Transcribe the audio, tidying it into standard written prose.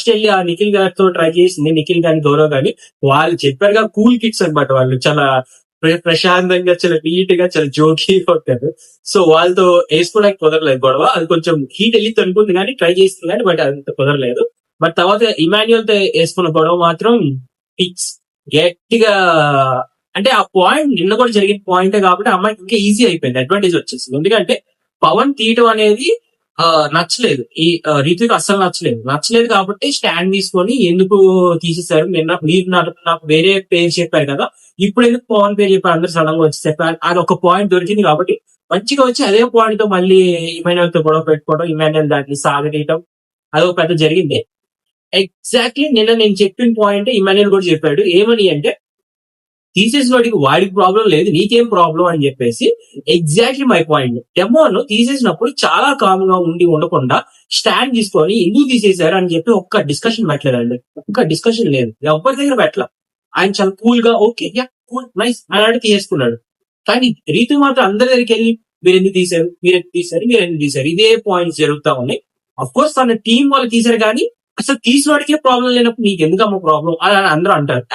వెళ్ళి ఆ నిఖిల్ గారితో ట్రై చేసింది, నిఖిల్ గాని గౌరవ్ గాని. వాళ్ళు చెప్పారుగా కూల్ కిడ్స్ అన్నమాట. వాళ్ళు చాలా ప్రశాంతంగా, చాలా నీట్ గా, చాలా జోకీ ఉంటారు. సో వాళ్ళతో వేసుకోవడానికి కుదరలేదు గొడవ. అది కొంచెం హీట్ వెళ్ళి అనుకుంది కానీ ట్రై చేస్తుంది కానీ, బట్ అంత కుదరలేదు. బట్ తర్వాత ఇమాన్యుయల్ తో వేసుకున్న గొడవ మాత్రం ఫిక్స్ గట్టిగా. అంటే ఆ పాయింట్ నిన్న కూడా జరిగిన పాయింటే కాబట్టి అమ్మాయికి ఇంకా ఈజీ అయిపోయింది, అడ్వాంటేజ్ వచ్చేసింది. ఎందుకంటే పవన్ తీయటం అనేది నచ్చలేదు, ఈ రీతికి అస్సలు నచ్చలేదు కాబట్టి స్టాండ్ తీసుకొని ఎందుకు తీసేశారు. నిన్న మీరు నాకు వేరే పేరు చెప్పారు కదా, ఇప్పుడు ఎందుకు పవన్ పేరు చెప్పారు, అందరు సడన్ గా వచ్చి చెప్పారు. అది ఒక పాయింట్ దొరికింది కాబట్టి మంచిగా వచ్చి అదే పాయింట్ తో మళ్ళీ ఇమాన్యుయల్ తో గొడవ పెట్టుకోవడం, ఇమాన్యుయల్ దాన్ని సాగదీయటం, అదొక పెద్ద జరిగింది. ఎగ్జాక్ట్లీ నిన్న నేను చెప్పిన పాయింట్ ఇమాన్యుయల్ కూడా చెప్పాడు. ఏమని అంటే, తీసేసిన వాడికి ప్రాబ్లం లేదు, నీకేం ప్రాబ్లం అని చెప్పేసి. Exactly my point. డెమోను తీసేసినప్పుడు చాలా కామ్ గా ఉండకుండా స్టాండ్ తీసుకొని ఎందుకు తీసేశారు అని చెప్పి ఒక్క డిస్కషన్ పెట్టలేదండి. ఒక్క డిస్కషన్ లేదు, ఎవరి దగ్గర పెట్టల. ఆయన చాలా కూల్ గా ఓకే యా కూల్ నైస్ అని తీసేసుకున్నాడు. కానీ రీతు మాత్రం అందరి దగ్గరికి వెళ్ళి మీరు ఎందుకు తీశారు, ఇదే పాయింట్స్ జరుగుతా ఉన్నాయి. అఫ్ కోర్స్ తన టీం వాళ్ళు తీశారు కానీ అసలు తీసిన వాడికే ప్రాబ్లం లేనప్పుడు నీకు ఎందుకమ్మా ప్రాబ్లం అని అందరూ అంటారు.